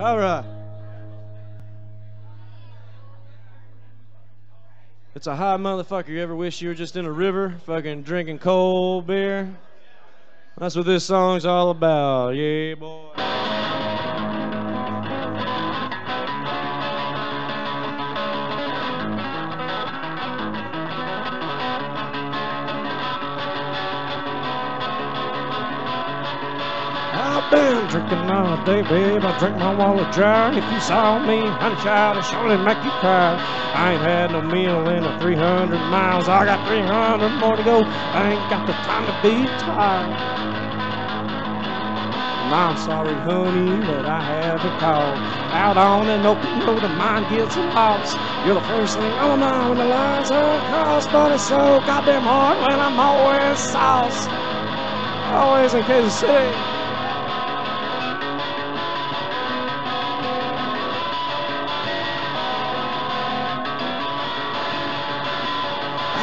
All right. It's a high motherfucker. You ever wish you were just in a river fucking drinking cold beer? That's what this song's all about. Yeah, boy. I've been drinking all day, babe. I drink my wallet dry. If you saw me, honey child, I'd surely make you cry. I ain't had no meal in 300 miles. I got 300 more to go. I ain't got the time to be tired. I'm sorry, honey, that I haven't called. Out on an open road, and mine gets lost. You're the first thing on my mind when the lines are crossed. But it's so goddamn hard when I'm always sauce. Always in Kansas City.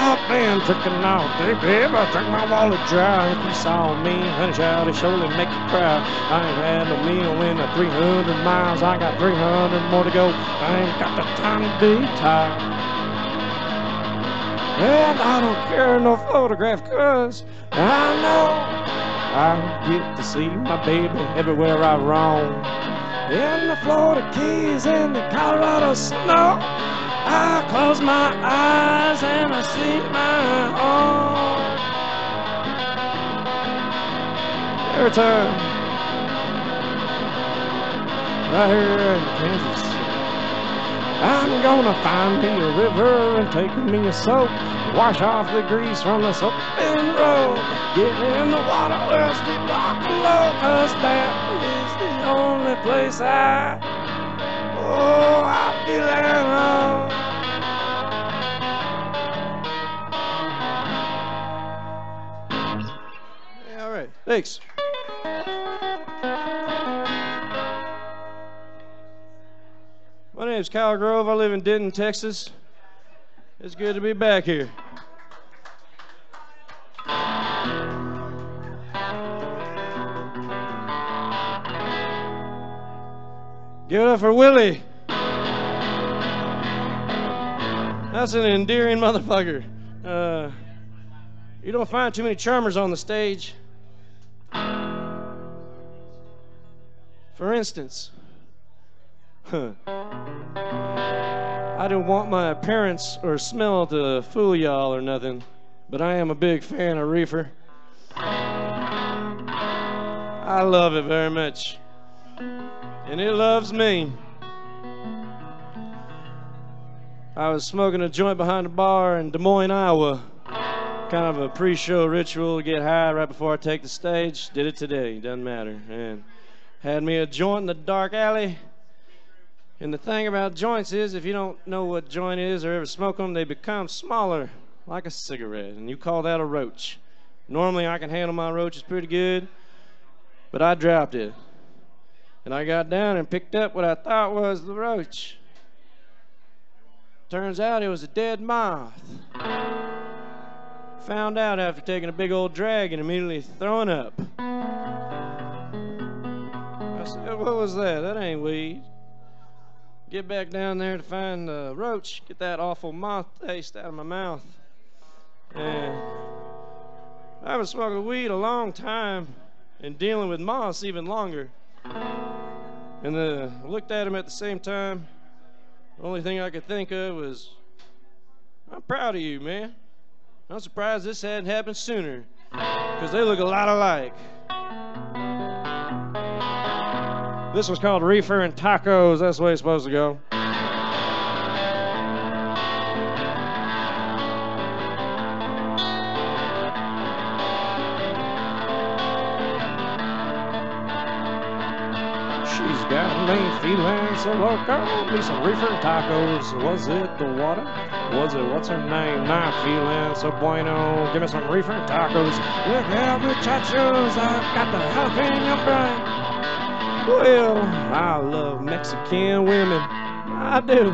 I've been drinking all day, babe. I drink my wallet dry. If you saw me, honey child, it surely make you cry. I ain't had no meal in 300 miles. I got 300 more to go. I ain't got the time to be tired. And I don't care no photograph, cause I know I get to see my baby everywhere I roam. In the Florida Keys, in the Colorado snow, I close my eyes and I see my home. Every time, right here in Kansas, I'm gonna find me a river and take me a soak. Wash off the grease from the soaping road. Get in the water where it's deep, rock and low, cause that is the only place I feel at home. Yeah, all right, thanks. My name's Kyle Grove. I live in Denton, Texas. It's good to be back here. Give it up for Willie. That's an endearing motherfucker. You don't find too many charmers on the stage. For instance, I don't want my appearance or smell to fool y'all or nothing, but I am a big fan of Reefer. I love it very much, and it loves me. I was smoking a joint behind a bar in Des Moines, Iowa. Kind of a pre-show ritual to get high right before I take the stage. Did it today, doesn't matter. And had me a joint in the dark alley. And the thing about joints is, if you don't know what joint is or ever smoke them, they become smaller, like a cigarette, and you call that a roach. Normally I can handle my roaches pretty good, but I dropped it. And I got down and picked up what I thought was the roach. Turns out it was a dead moth. Found out after taking a big old drag and immediately throwing up. I said, what was that? That ain't weed. Get back down there to find the roach, get that awful moth taste out of my mouth. And I haven't smoked weed a long time and dealing with moths even longer. And I looked at him at the same time. The only thing I could think of was, I'm proud of you, man. I'm surprised this hadn't happened sooner, because they look a lot alike. This was called Reefer and Tacos. That's the way it's supposed to go. She's got me feeling so loco. Me some Reefer and Tacos. Was it the water? Was it, what's her name? Not feeling so bueno. Give me some Reefer and Tacos. Look out, muchachos. I've got the jalapeno brain. Well, I love Mexican women. I do.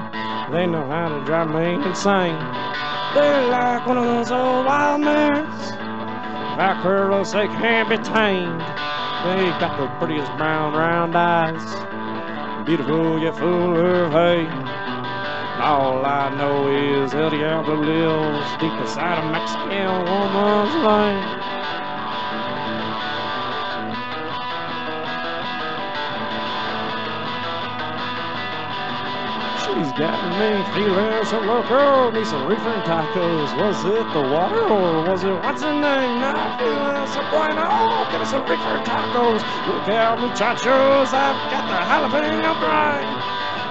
They know how to drive me insane. They're like one of those old wild mares. Vaqueros, they can't be tamed. They got the prettiest brown round eyes. beautiful yet full of hate. All I know is El Diablo lives deep inside a Mexican woman's lane. She's got me feeling so loco. Need some reefer and tacos. Was it the water or was it what's her name? Now feeling so bueno. Get us some reefer and tacos. Look out, muchachos. I've got the jalapeno brain.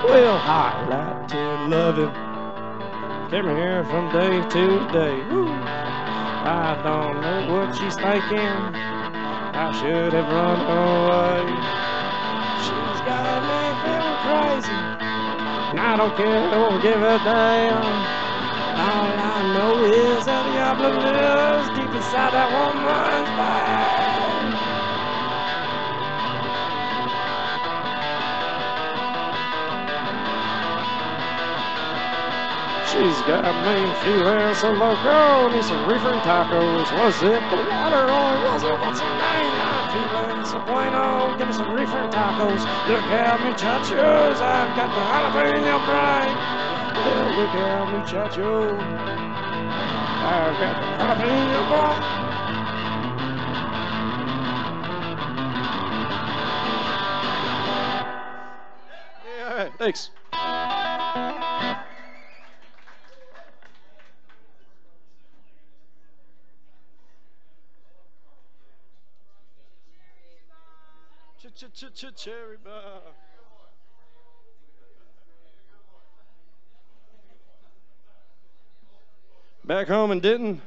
Well, hot Latin loving. Came here from day to day. Woo. I don't know what she's thinking. I should have run away. She's got me feeling crazy. I don't care, don't give a damn. All I know is that Diablo lives deep inside that woman's brain. She's got me feeling so loco. Need some reefer and tacos. Was it the water or was it what's her name? I'm feeling so bueno. Give me some reefer and tacos. Look out, muchachos. I've got the jalapeno brain. Well, look out, muchachos. I've got the jalapeno brain. Yeah, all right. Thanks. Cherry bar. Back home in Denton,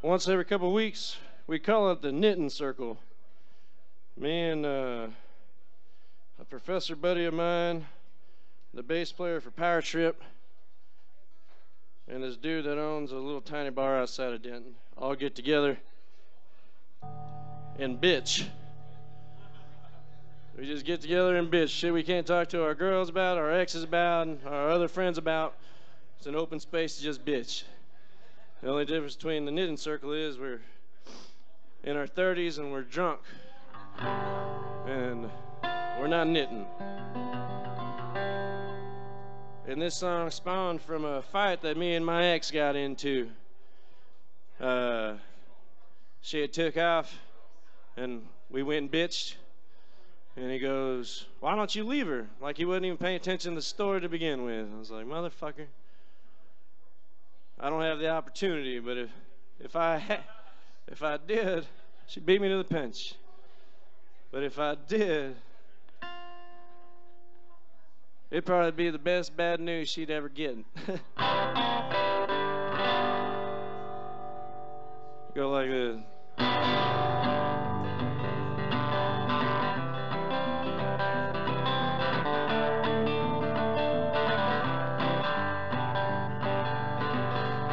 once every couple of weeks, we call it the knitting circle. Me and a professor buddy of mine, the bass player for Power Trip, and this dude that owns a little tiny bar outside of Denton, all get together and bitch. We just get together and bitch. Shit we can't talk to our girls about, our exes about, and our other friends about. It's an open space to just bitch. The only difference between the knitting circle is we're in our 30s and we're drunk. And we're not knitting. And this song spawned from a fight that me and my ex got into. She had took off and we went and bitched. And he goes, why don't you leave her? Like he wasn't even paying attention to the story to begin with. I was like, motherfucker, I don't have the opportunity, but if I did, she'd beat me to the punch. But if I did, it'd probably be the best bad news she'd ever get. Go like this.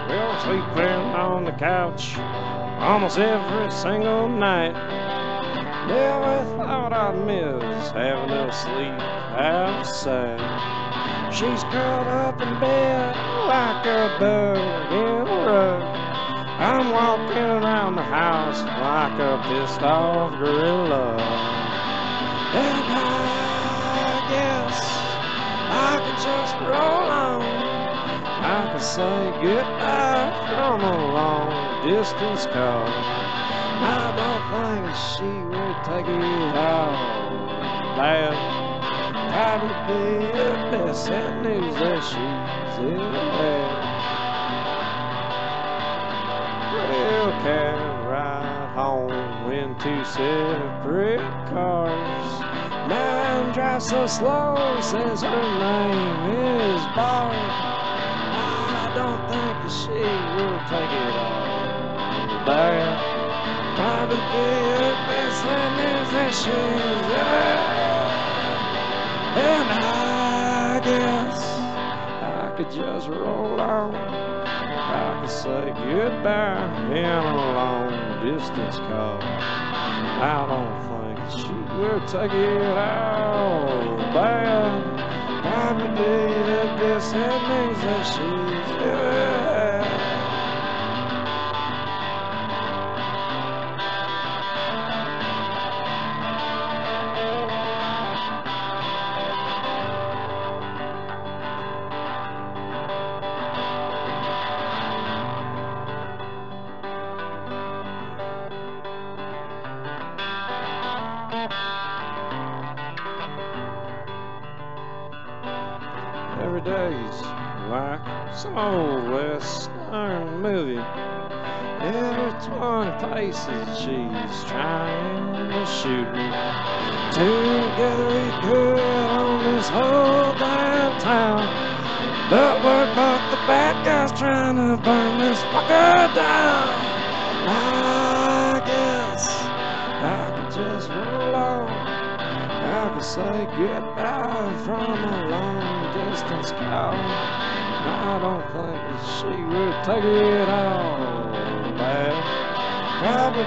Well, sleeping on the couch almost every single night. Never thought I'd miss having a sleep outside. She's curled up in bed like a bug in a rug. I'm walking around the house like a pissed off gorilla. And I guess I could just roll on. I could say goodbye from a long distance call. I don't think she would take it all bad. Probably the best sad news that she's ever had. Well, can't ride home in two separate cars. Mine drives so slow, says her name is Barb. I don't think that she will take it all bad. Probably the best news that she's ever had. And I guess I could just roll on. I could say goodbye in a long distance call. I don't think that she will take it all bad. Probably the best news that she's ever had. days, like some old Western movie. Every 20 paces she's trying to shoot me. Together we could own this whole damn town. But we're both the bad guys trying to burn this fucker down. I guess I could just roll on. I could say goodbye from a long distance call. I don't think that she would take it all bad. Probably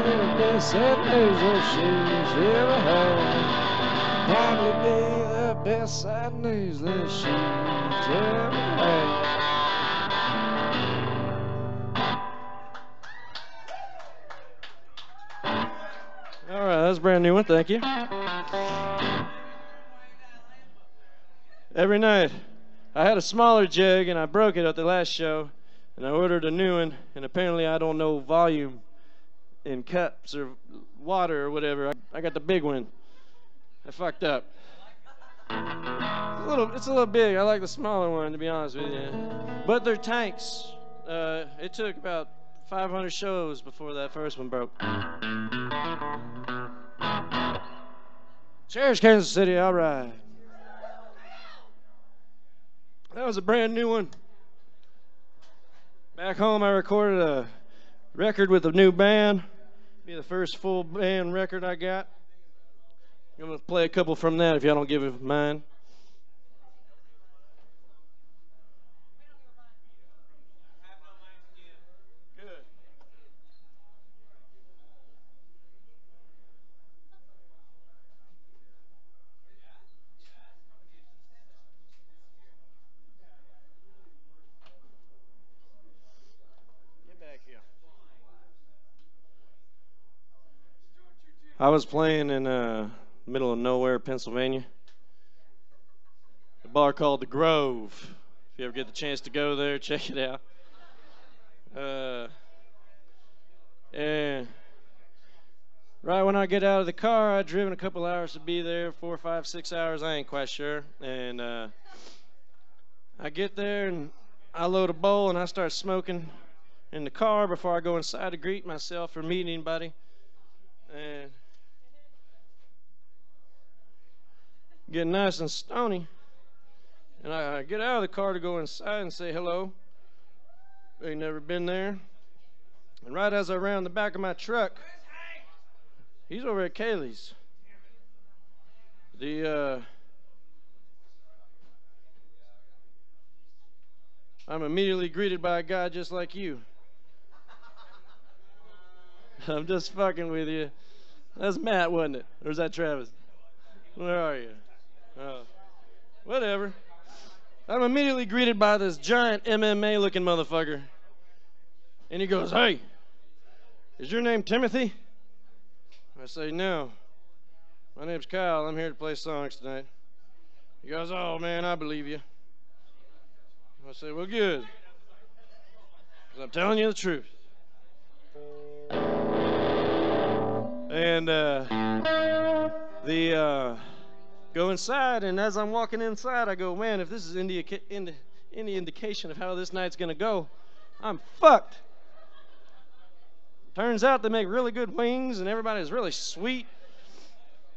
the best sad news that she's ever had. Probably be the best sad news that she's ever had. All right, that's a brand new one. Thank you. Every night, I had a smaller jug and I broke it at the last show, and I ordered a new one, and apparently I don't know volume in cups or water or whatever. I got the big one. I fucked up. It's a little big. I like the smaller one, to be honest with you. But they're tanks. It took about 500 shows before that first one broke. Cheers, Kansas City. All right. That was a brand new one. Back home, I recorded a record with a new band. Be the first full band record I got. I'm going to play a couple from that if y'all don't give it mine. Good. Get back here. I was playing in middle of nowhere, Pennsylvania. A bar called The Grove. If you ever get the chance to go there, check it out. And right when I get out of the car, I'd driven a couple hours to be there, 4, 5, 6 hours, I ain't quite sure. And I get there and I load a bowl and I start smoking in the car before I go inside to greet myself or meet anybody. And getting nice and stony, and I get out of the car to go inside and say hello. Ain't never been there. And right as I round the back of my truck, he's over at Kaylee's. I'm immediately greeted by a guy just like you. I'm just fucking with you. That's Matt, wasn't it? Or is that Travis? Where are you? Whatever. I'm immediately greeted by this giant MMA looking motherfucker. And he goes, "Hey, is your name Timothy?" I say, "No. My name's Kyle. I'm here to play songs tonight." He goes, "Oh, man, I believe you." I say, "Well, good. 'Cause I'm telling you the truth." And go inside, and as I'm walking inside, I go, "Man, if this is any indication of how this night's gonna go, I'm fucked." Turns out they make really good wings, and everybody's really sweet,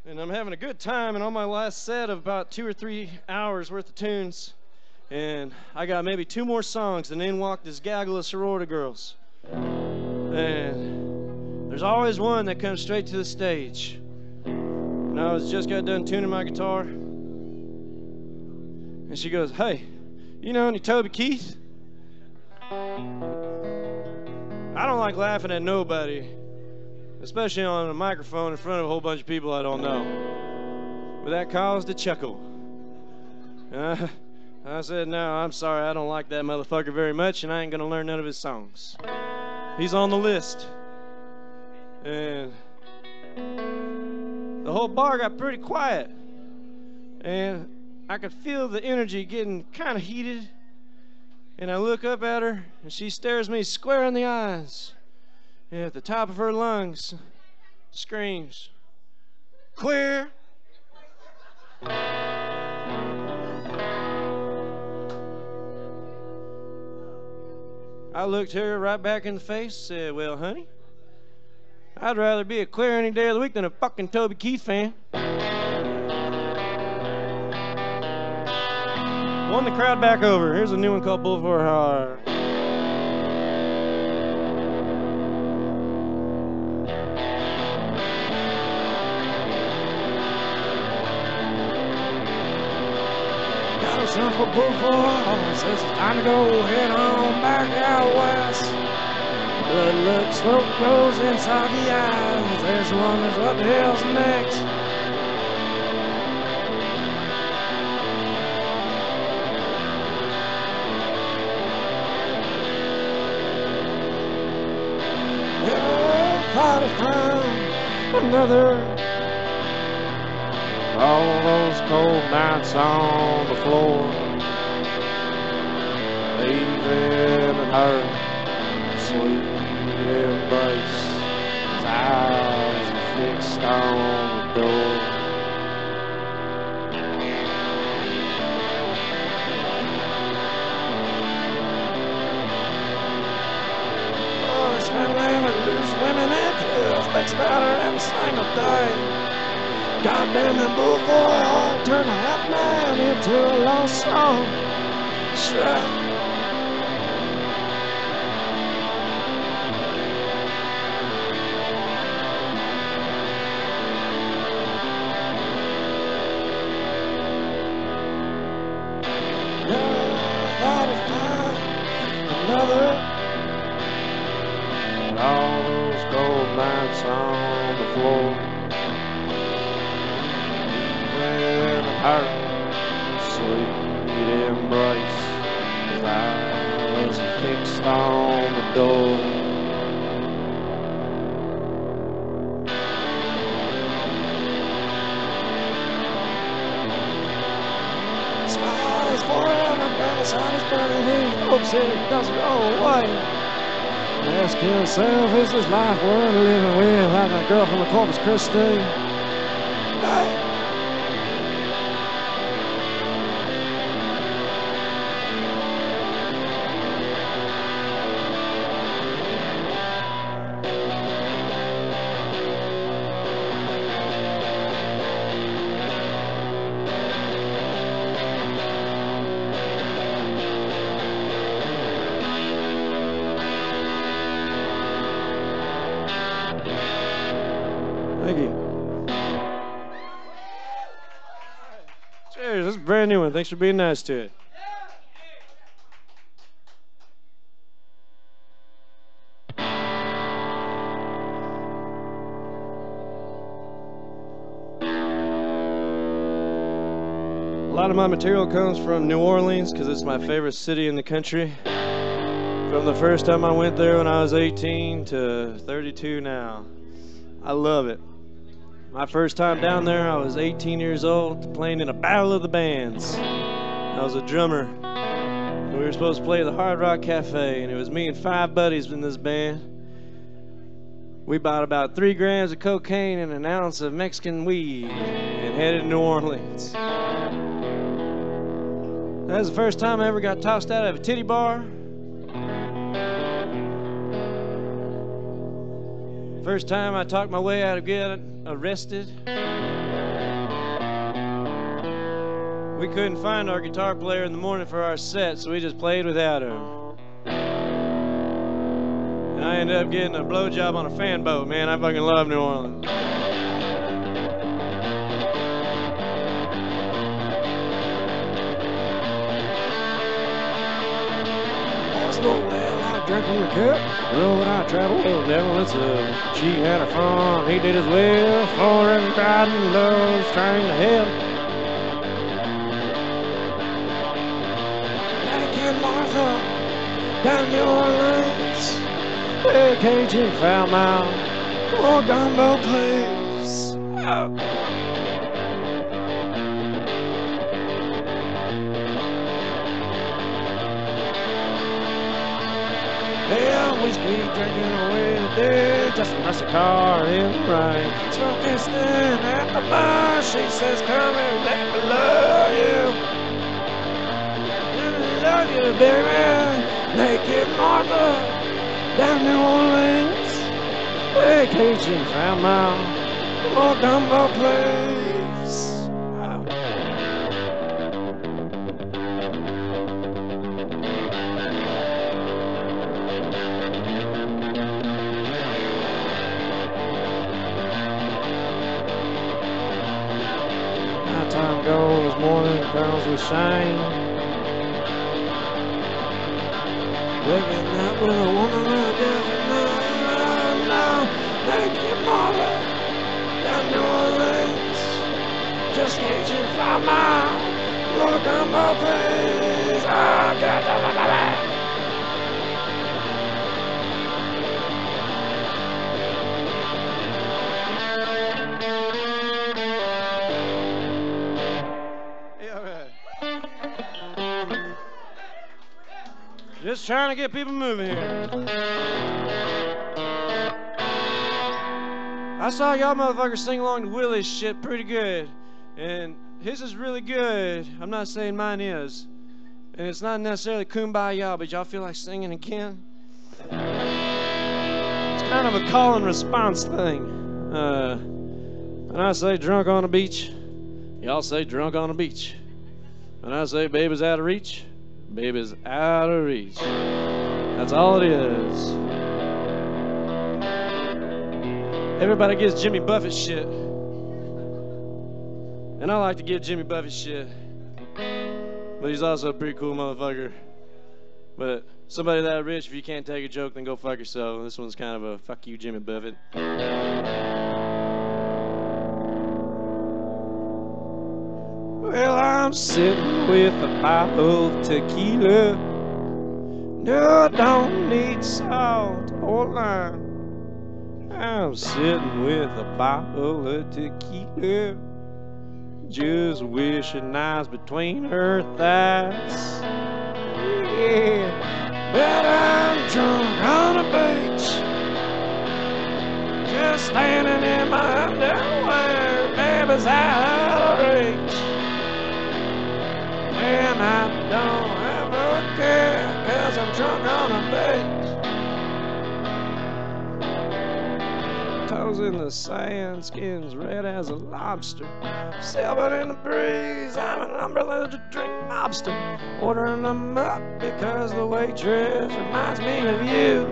and I'm having a good time. And on my last set of about 2 or 3 hours worth of tunes, and I got maybe 2 more songs, and in walked this gaggle of sorority girls. And there's always one that comes straight to the stage. And I just got done tuning my guitar, and she goes, "Hey, you know any Toby Keith?" I don't like laughing at nobody, especially on a microphone in front of a whole bunch of people I don't know. But that caused a chuckle. And I said, "No, I'm sorry, I don't like that motherfucker very much, and I ain't gonna learn none of his songs. He's on the list." And the whole bar got pretty quiet, and I could feel the energy getting kind of heated. And I look up at her, and she stares me square in the eyes, and at the top of her lungs screams, "Clear!" I looked her right back in the face, said, well, honey, I'd rather be a Clear any day of the week than a fucking Toby Keith fan. Won the crowd back over. Here's a new one called Bull for a Heart. Got herself a bull for a heart. Says it's time to go head on back out west. Blood looks, smoke goes inside the eyes. There's one that's what the hell's next. Party time, another. All those cold nights on the floor, leaving her sweet embrace, his eyes fixed on the door. Oh, it's my land of loose women and pills, thinks about her every single day. Goddamn that bull for a heart, turn a half man into a lost song. Sure. Another. And all those cold nights on the floor, leaving her sweet embrace, his eyes fixed on the door. Smiles forever, but side is burning. He hopes it doesn't go away. Ask himself, is this life worth living with? Like that girl from the Corpus Christi. Hey. Thank you. Cheers, this is a brand new one. Thanks for being nice to it. A lot of my material comes from New Orleans because it's my favorite city in the country. From the first time I went there when I was 18 to 32 now. I love it. My first time down there, I was 18 years old, playing in a battle of the bands. I was a drummer. We were supposed to play at the Hard Rock Cafe, and it was me and 5 buddies in this band. We bought about 3 grams of cocaine and an ounce of Mexican weed and headed to New Orleans. That was the first time I ever got tossed out of a titty bar. First time I talked my way out of getting arrested. We couldn't find our guitar player in the morning for our set, so we just played without him. And I ended up getting a blowjob on a fan boat, man. I fucking love New Orleans. Drink from the cup, the road I traveled, the devil it's up. She had a farm, he did as well, for every pride and love, trying to help. Back in Martha, down New Orleans, where Cajun foul mouth, more gumbo please. Oh. Yeah, whiskey drinking away the day, just a rusty car in the rain. Smoking stand at the bar, she says, come and let me love you. Let me love you, baby. naked Martha, down New Orleans, vacation found my little gumbo place. Nighttime goes, morning comes with shame. Waking up with a woman who doesn't know. Naked Martha, down New Orleans, just can't you find my little gumbo place? Oh, God, just trying to get people moving here. I saw y'all motherfuckers sing along to Willie's shit pretty good. And his is really good. I'm not saying mine is. And it's not necessarily kumbaya, but y'all feel like singing again? It's kind of a call and response thing. When I say drunk on the beach, y'all say drunk on the beach. When I say baby's out of reach, baby's out of reach. That's all it is. Everybody gets Jimmy Buffett shit. And I like to give Jimmy Buffett shit. But he's also a pretty cool motherfucker. But somebody that rich, if you can't take a joke, then go fuck yourself. This one's kind of a fuck you, Jimmy Buffett. Well, I'm sitting with a bottle of tequila. No, I don't need salt or lime. I'm sitting with a bottle of tequila, just wishing I was between her thighs. Yeah, but I'm drunk on a beach, just standing in my underwear, baby's out of reach. And I don't ever care, 'cause I'm drunk on a beach. Toes in the sand, skin's red as a lobster. Sailboat in the breeze, I'm an umbrella to drink lobster. Ordering them up because the waitress reminds me of you.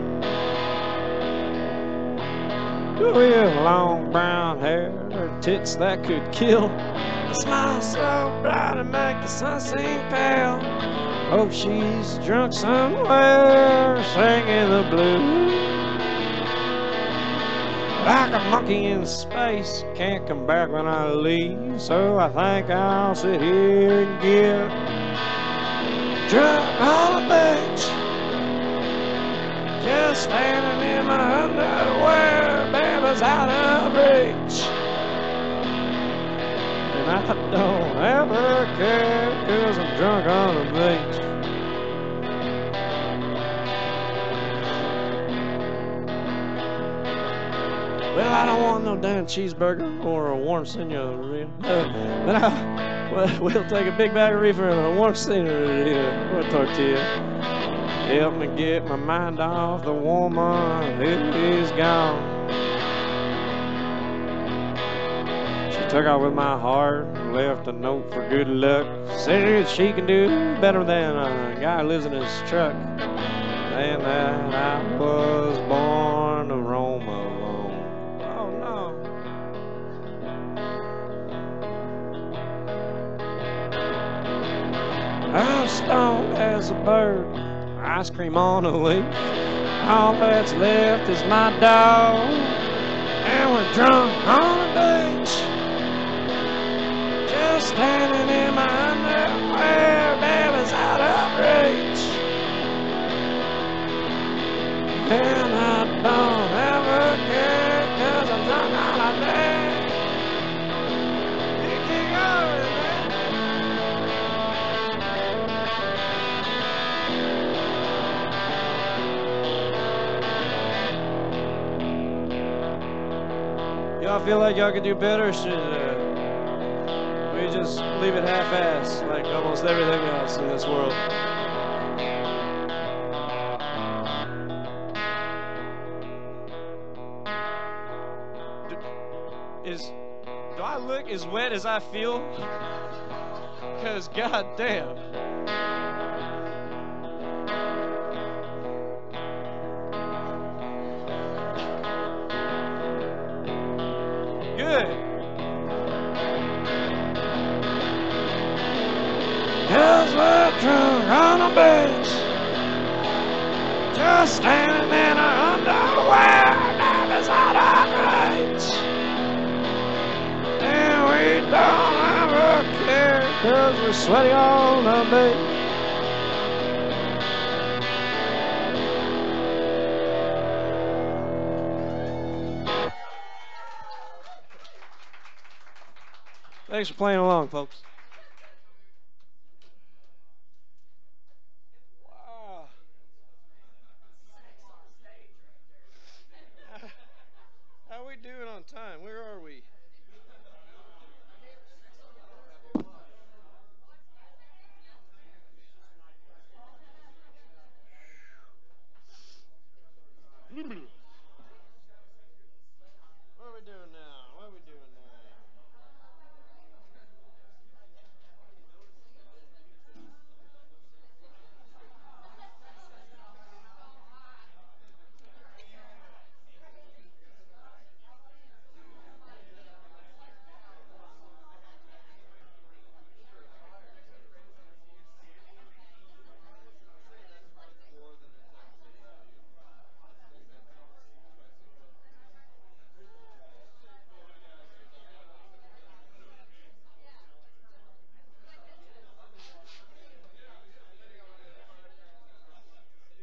With long brown hair, tits that could kill. A smile so bright and make the sun seem pale. Hope she's drunk somewhere, singing the blues. Like a monkey in space, can't come back when I leave. So I think I'll sit here and get drunk on the beach, just standing in my underwear, baby's out of reach. And I don't ever care, 'cause I'm drunk on the beach. Well, I don't want no damn cheeseburger or a warm senorita, but we'll take a big bag of reefer and a warm senorita or a tortilla. Help me get my mind off the woman who is gone. She took off with my heart and left a note for good luck. Said she can do better than a guy who lives in his truck. And that I was born to roam alone. Oh no. I'm stoned as a bird, ice cream on a leaf. All that's left is my dog, and we're drunk on the beach, just standing in my underwear, baby's out of reach. And I don't ever care, 'cause I'm drunk on a beach. You keep going, man. Y'all feel like y'all could do better, or should we just leave it half-assed, like almost everything else in this world? Do I look as wet as I feel? Because goddamn. Good. Cause we're drunk on a beach, just standing in our underwear, beside our reach. And we don't ever care, cause we're sweaty on the beach. Thanks for playing along, folks. Wow. How are we doing on time? Where are we? What are we doing now? What are we doing now?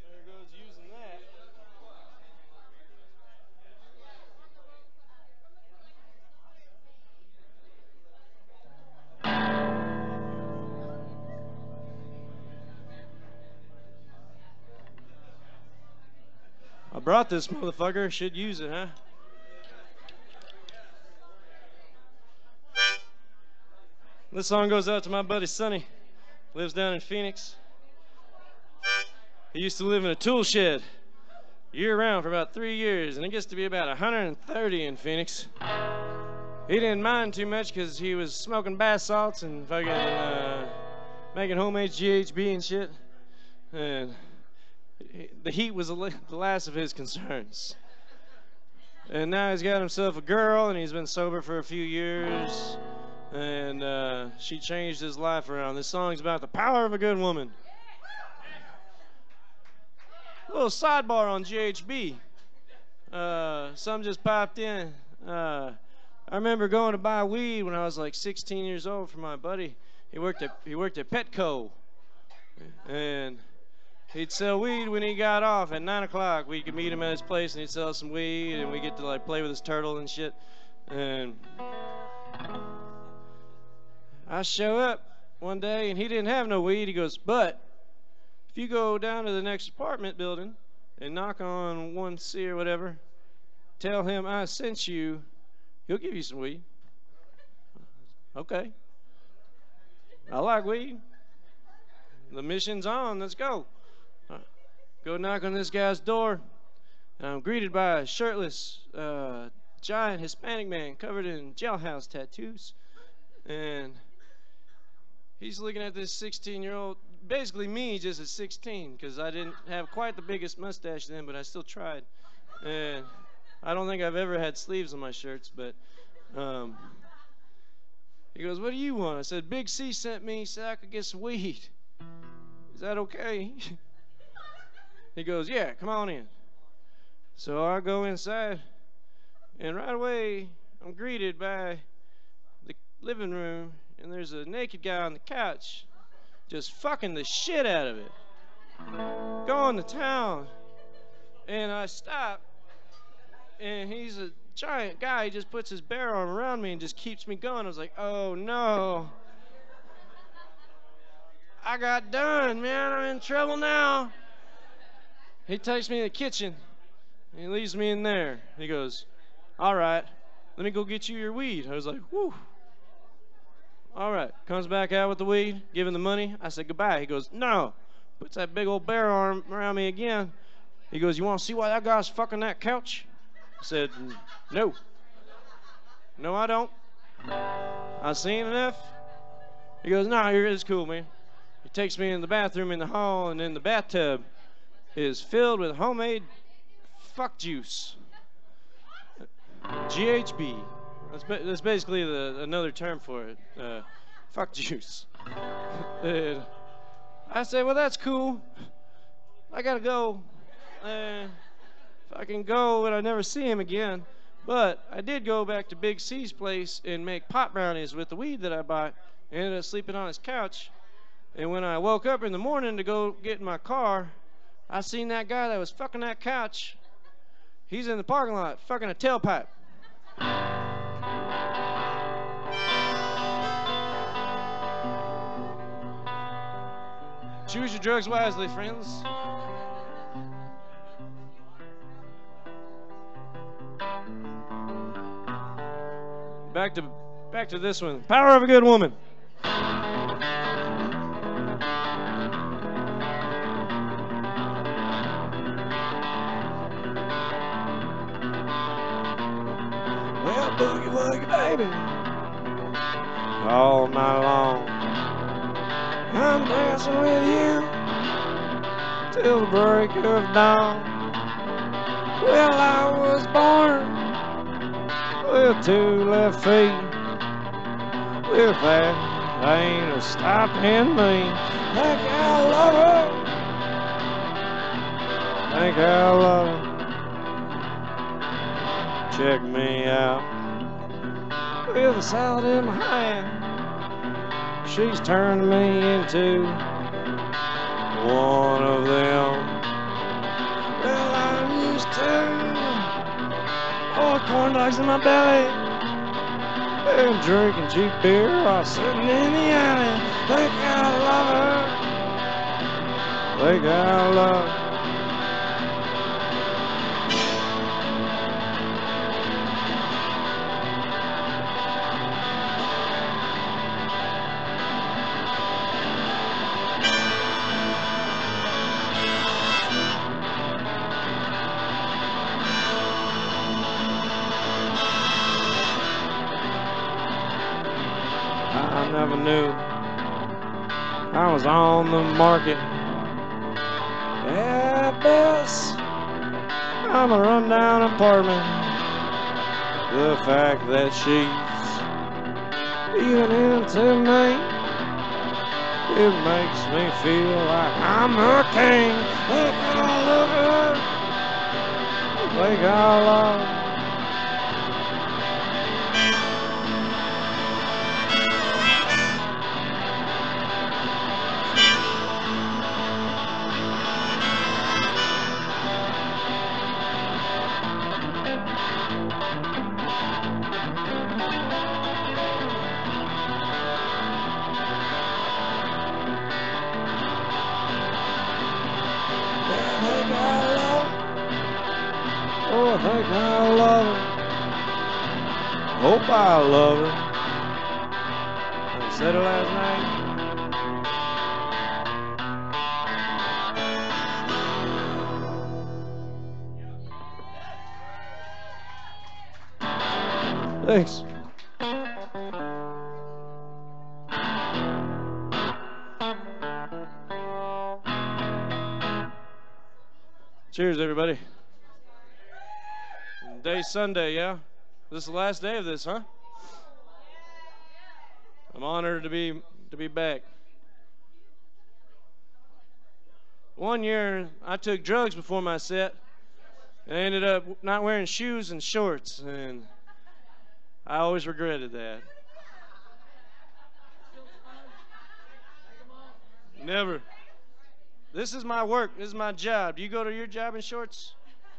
There goes using that. I brought this motherfucker. Should use it, huh? This song goes out to my buddy Sonny. Lives down in Phoenix. He used to live in a tool shed year-round for about 3 years, and it gets to be about 130 in Phoenix. He didn't mind too much because he was smoking bath salts and fucking making homemade GHB and shit. And the heat was the last of his concerns. And now he's got himself a girl, and he's been sober for a few years. And she changed his life around. This song's about the power of a good woman. A little sidebar on GHB. Some just popped in. I remember going to buy weed when I was like 16 years old for my buddy. He worked at Petco, and he'd sell weed when he got off at 9 o'clock. We could meet him at his place, and he'd sell some weed, and we get to like play with his turtle and shit. And I show up one day, and he didn't have no weed. He goes, but if you go down to the next apartment building and knock on 1C or whatever, tell him I sent you, he'll give you some weed. Okay. I like weed. The mission's on. Let's go. Go knock on this guy's door, and I'm greeted by a shirtless, giant Hispanic man covered in jailhouse tattoos. And he's looking at this 16-year-old, basically me just at 16, because I didn't have quite the biggest mustache then, but I still tried. And I don't think I've ever had sleeves on my shirts, but he goes, what do you want? I said, Big C sent me so I could get some weed. Is that okay? He goes, yeah, come on in. So I go inside, and right away I'm greeted by the living room, and there's a naked guy on the couch just fucking the shit out of it, going to town. And I stop, and he's a giant guy. He just puts his bare arm around me and just keeps me going. I was like, oh no, I got done, man. I'm in trouble now. He takes me to the kitchen, and he leaves me in there. He goes, all right, let me go get you your weed. I was like, whew. All right. Comes back out with the weed, giving the money. I said, goodbye. He goes, no. Puts that big old bare arm around me again. He goes, you want to see why that guy's fucking that couch? I said, no. No, I don't. I seen enough. He goes, nah, it's cool, man. He takes me in the bathroom in the hall, and then the bathtub is filled with homemade fuck juice. GHB. That's basically another term for it. Fuck juice. And I said, well, that's cool. I gotta go. If I can go and I never see him again. But I did go back to Big C's place and make pot brownies with the weed that I bought. And ended up sleeping on his couch. And when I woke up in the morning to go get in my car, I seen that guy that was fucking that couch. He's in the parking lot fucking a tailpipe. Choose your drugs wisely, friends. Back to this one. Power of a good woman. Well, boogie woogie, baby, all night long. I'm dancing with you till the break of dawn. Well, I was born with 2 left feet. With that, ain't a stopping me. Think I love her. Think I love her. Check me out. With a salad in my hand, she's turned me into one of them. Well, I'm used to corn dogs in my belly and drinking cheap beer while sitting in the alley. Think I love her. Think I love her. I never knew I was on the market. At best, I'm a rundown apartment. The fact that she's even into me, it makes me feel like I'm a king. Think I love her. Think I love her. Oh, I think I love her. Hope I love her. I said it last night. Thanks. Cheers, everybody. Today's Sunday, yeah? This is the last day of this, huh? I'm honored to be back. One year, I took drugs before my set, and I ended up not wearing shoes and shorts, and I always regretted that. Never. This is my work. This is my job. Do you go to your job in shorts?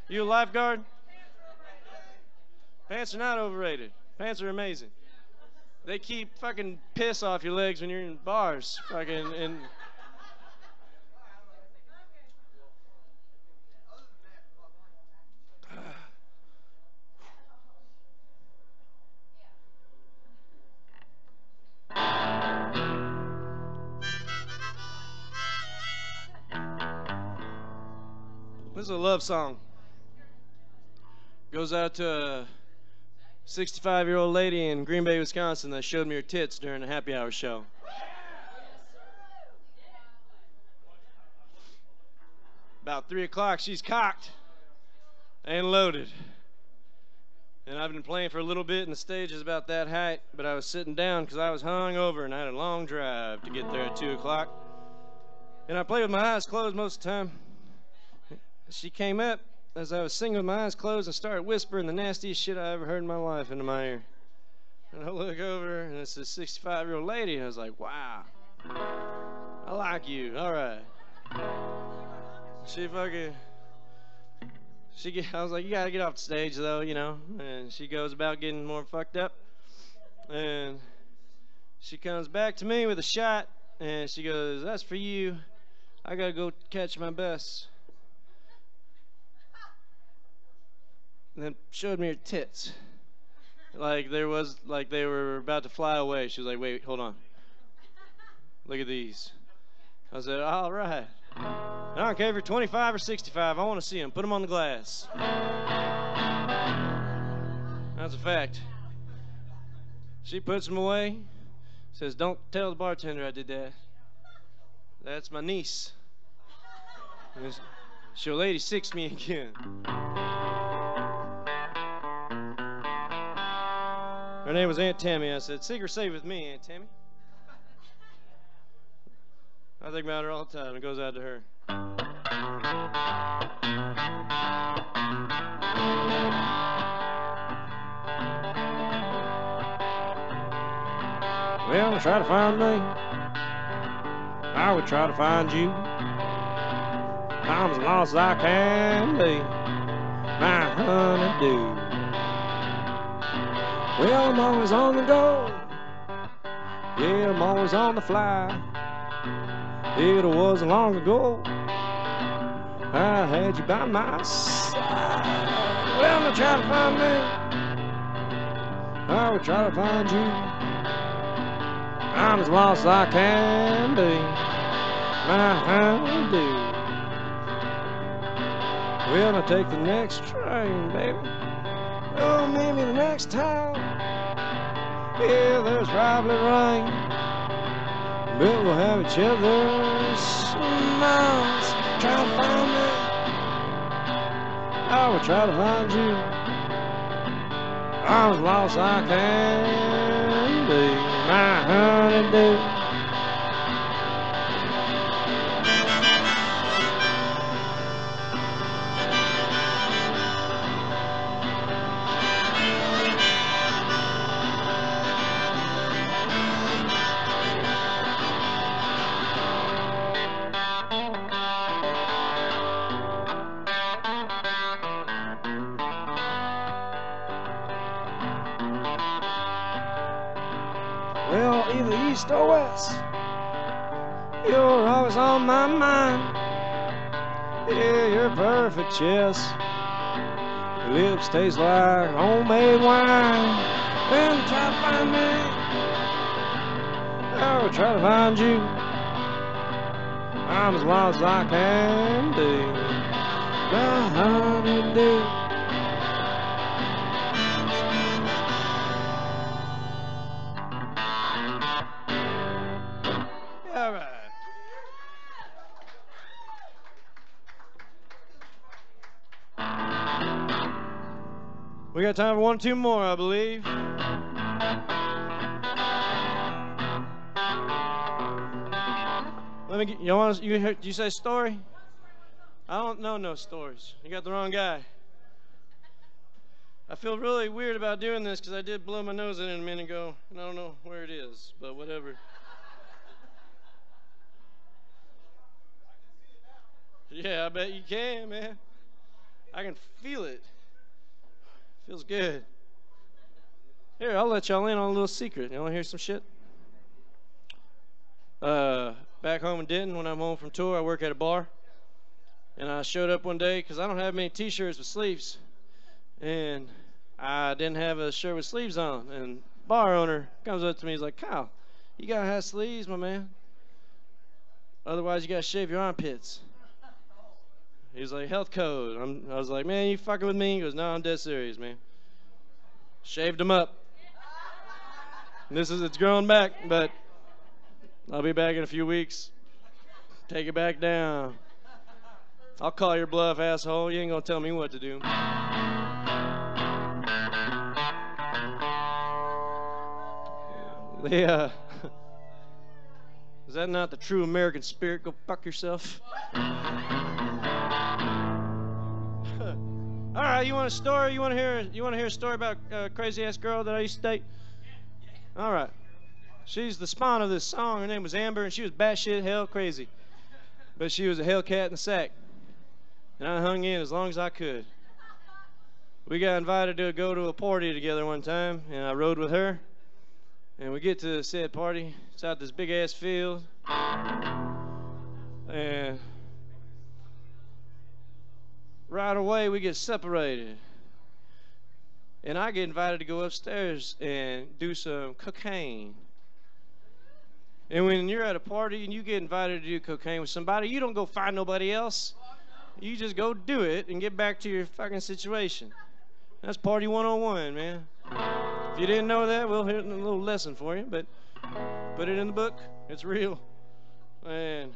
You a lifeguard? Pants are not overrated. Pants are amazing. They keep fucking piss off your legs when you're in bars. Fucking and this is a love song. Goes out to 65-year-old lady in Green Bay, Wisconsin that showed me her tits during a happy hour show. About 3 o'clock, she's cocked and loaded. And I've been playing for a little bit, and the stage is about that height, but I was sitting down because I was hungover, and I had a long drive to get there at 2 o'clock. And I played with my eyes closed most of the time. She came up as I was singing with my eyes closed and started whispering the nastiest shit I ever heard in my life into my ear. And I look over, and it's this 65-year-old lady, and I was like, wow, I like you, all right. I was like, you gotta get off the stage though, you know. And she goes about getting more fucked up. And she comes back to me with a shot, and she goes, that's for you. I gotta go catch my bus. And then showed me her tits. Like they were about to fly away. She was like, wait, hold on. Look at these. I said, all right. I don't care if you're 25 or 65. I want to see them. Put them on the glass. That's a fact. She puts them away. Says, don't tell the bartender I did that. That's my niece. She'll 86 me again. Her name was Aunt Tammy. I said, secret safe with me, Aunt Tammy. I think about her all the time. It goes out to her. Well, try to find me. I would try to find you. I'm as lost as I can be. My honeydew. Well, I'm always on the go. Yeah, I'm always on the fly. It wasn't long ago I had you by my side. Well, now try to find me. I would try to find you. I'm as lost as I can be. My honeydew. Well, now take the next train, baby. Oh, maybe the next time. Yeah, there's probably rain, but we'll have each other's smiles. Try to find me. I will try to find you. I'm as lost as I can be. My honeydew. Well, either east or west, you're always on my mind. Yeah, you're perfect, chest. Your lips taste like homemade wine. Well, try to find me. I will try to find you. I'm as lost as I can be. My honeydew. All right. We got time for one or two more, I believe. Let me get, you say story? I don't know no stories. You got the wrong guy. I feel really weird about doing this because I did blow my nose in it a minute ago, and I don't know where it is, but whatever. Yeah, I bet you can, man. I can feel it. Feels good. Here, I'll let y'all in on a little secret. You want to hear some shit? Back home in Denton, when I'm home from tour, I work at a bar. And I showed up one day because I don't have many T-shirts with sleeves. And I didn't have a shirt with sleeves on. And bar owner comes up to me, he's like, Kyle, you got to have sleeves, my man. Otherwise, you got to shave your armpits. He was like, health code. I was like, man, you fucking with me? He goes, no, I'm dead serious, man. Shaved them up. It's growing back, but I'll be back in a few weeks. Take it back down. I'll call your bluff, asshole. You ain't gonna tell me what to do. Yeah. Is that not the true American spirit? Go fuck yourself. All right, you want a story? You want to hear a story about a crazy ass girl that I used to date? All right. She's the spawn of this song. Her name was Amber, and she was batshit hell crazy. But she was a hellcat in the sack. And I hung in as long as I could. We got invited to go to a party together one time, and I rode with her. And we get to the said party. It's out this big-ass field. And right away, we get separated. And I get invited to go upstairs and do some cocaine. And when you're at a party and you get invited to do cocaine with somebody, you don't go find nobody else. You just go do it and get back to your fucking situation. That's party 101, man. If you didn't know that, well, here's a little lesson for you, but put it in the book. It's real. And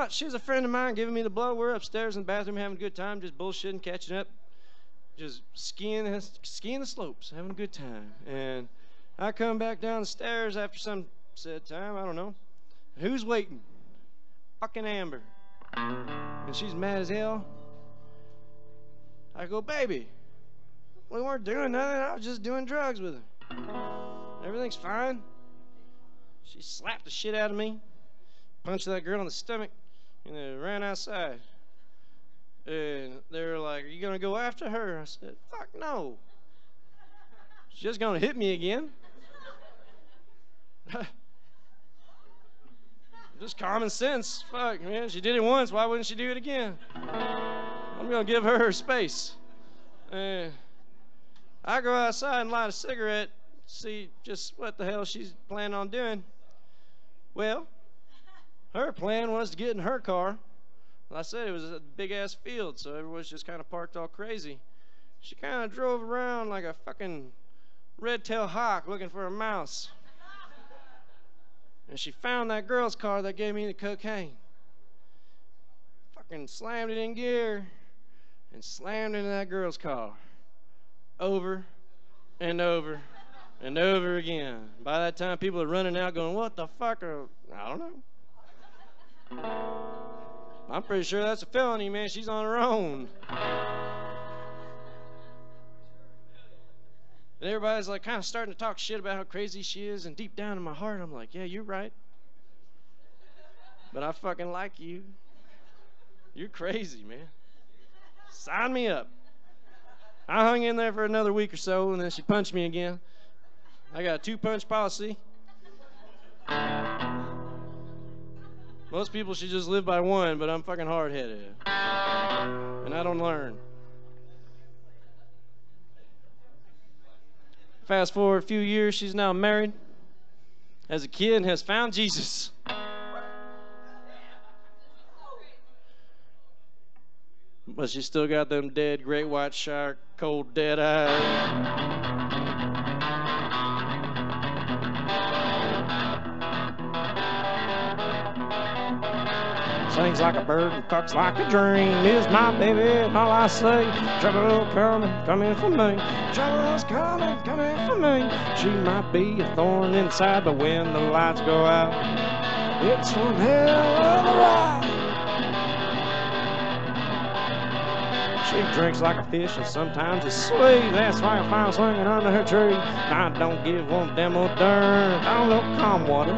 she's a friend of mine giving me the blow. We're upstairs in the bathroom having a good time, just bullshitting, catching up, just skiing the slopes, having a good time. And I come back down the stairs after some said time, I don't know. Who's waiting? Fucking Amber. And she's mad as hell. I go, baby, we weren't doing nothing. I was just doing drugs with her. Everything's fine. She slapped the shit out of me, punched that girl in the stomach, and then ran outside. And they were like, are you going to go after her? I said, fuck no. She's just going to hit me again. Just common sense. Fuck, man. She did it once. Why wouldn't she do it again? I'm going to give her space. And I go outside and light a cigarette, see just what the hell she's planning on doing. Well, her plan was to get in her car. Like I said, it was a big-ass field, so everyone's just kind of parked all crazy. She kind of drove around like a fucking red-tailed hawk looking for a mouse. And she found that girl's car that gave me the cocaine. Fucking slammed it in gear and slammed into that girl's car. Over and over and over again. By that time, people are running out going, what the fuck? I don't know. I'm pretty sure that's a felony, man. She's on her own. And everybody's like kind of starting to talk shit about how crazy she is. And deep down in my heart, I'm like, yeah, you're right. But I fucking like you. You're crazy, man. Sign me up. I hung in there for another week or so, and then she punched me again. I got a 2-punch policy. Most people should just live by one, but I'm fucking hard-headed. And I don't learn. Fast forward a few years, she's now married, has a kid, and has found Jesus. But she still got them dead great white shark, cold dead eyes. Sings like a bird and fucks like a dream. Is my baby, and all I say, trouble coming for me. Trouble's coming for me. She might be a thorn inside, but when the lights go out, it's one hell of a ride. She drinks like a fish, and sometimes it's sweet. That's why I find swinging under her tree. I don't give one damn old darn. I don't know calm water.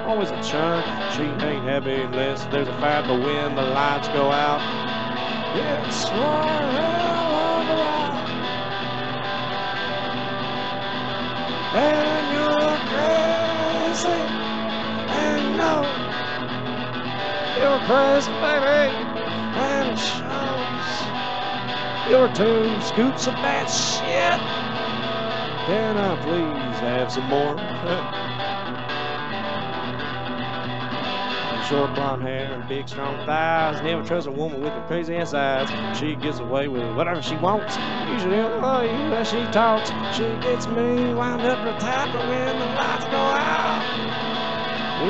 Always a churn. She ain't happy unless there's a fight, but when the lights go out, it's one hell of a ride. And you're crazy, and no, you're crazy, baby, and it shows. You're 2 scoops of that shit. Can I please have some more? short blonde hair and big strong thighs. Never trust a woman with her crazy ass eyes. She gets away with whatever she wants. Usually the way that she talks. She gets me wound up her tight, but when the lights go out,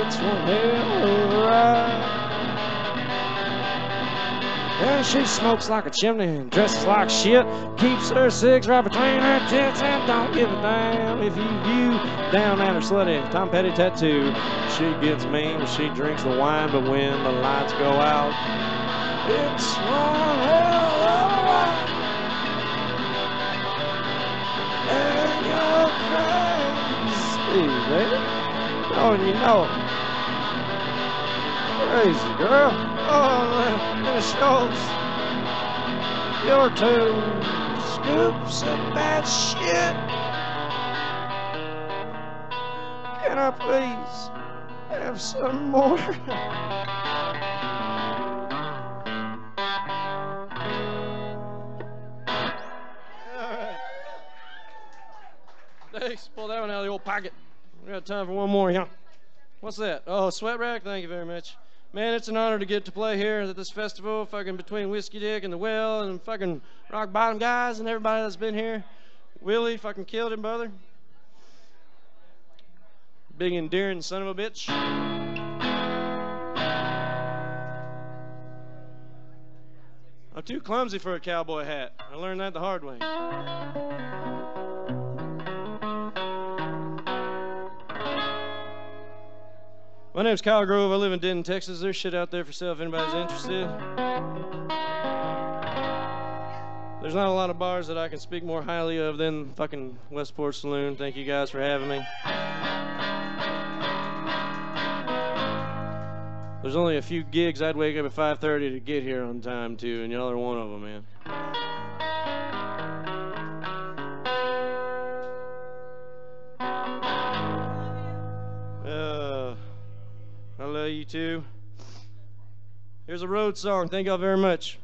it's one hell of a ride. And she smokes like a chimney and dresses like shit. Keeps her cigs right between her tits and don't give a damn if you view down at her slutty Tom Petty tattoo. She gets mean when she drinks the wine, but when the lights go out, it's one hell of a ride. And you're crazy, baby. Oh, and you know it. Crazy girl. Oh, and it shows. You're 2 scoops of bad shit. Can I please have some more? All right. Thanks. Pull that one out of the old pocket. We got time for one more, yeah. What's that? Oh, sweat rack? Thank you very much. Man, it's an honor to get to play here at this festival, fucking between Whiskey Dick and the Well and fucking Rock Bottom guys and everybody that's been here. Willie fucking killed him, brother. Big endearing son of a bitch. I'm too clumsy for a cowboy hat. I learned that the hard way. My name's Kyle Grove. I live in Denton, Texas. There's shit out there for sale if anybody's interested. There's not a lot of bars that I can speak more highly of than fucking Westport Saloon. Thank you guys for having me. There's only a few gigs I'd wake up at 5:30 to get here on time to, and y'all are one of them, man. I love you too. Here's a road song. Thank y'all very much.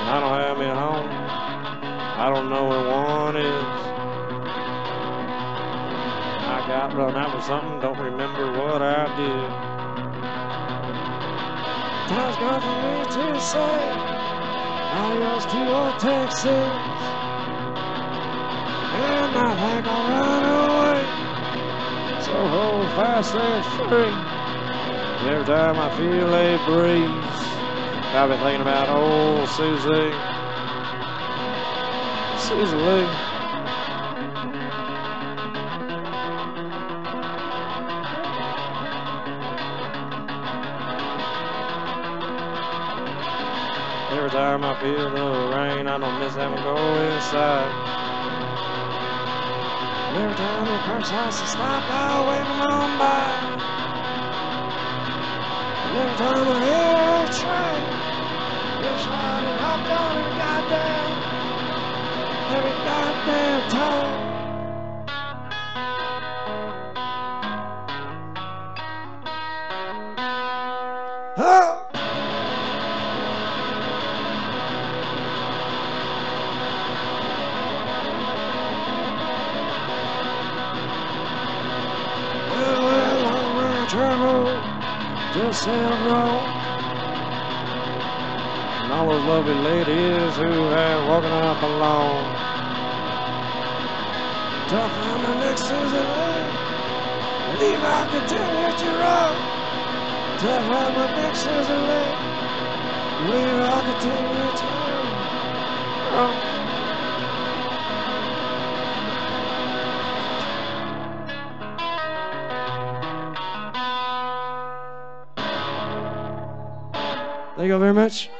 I don't have me at home. I don't know where one is. I got run out with something, don't remember what I did. Time's gone for me to say adios to old Texas, and I think I'll run away. So hold fast and free. Every time I feel a breeze, I've been thinking about old Susie Lee. Every time I feel the rain, I don't miss having to go inside. Every time the car's house is stopped, I wave them on by. And every time I hear a train, it's hard and hopped on every goddamn time. Oh! Trouble, just sailed wrong. And all those lovely ladies who have walking up alone. Tough on the next Susan Lee, leave I continue to roll. Tough on the next Susan Lee, leave I continue to roll. Thank you very much.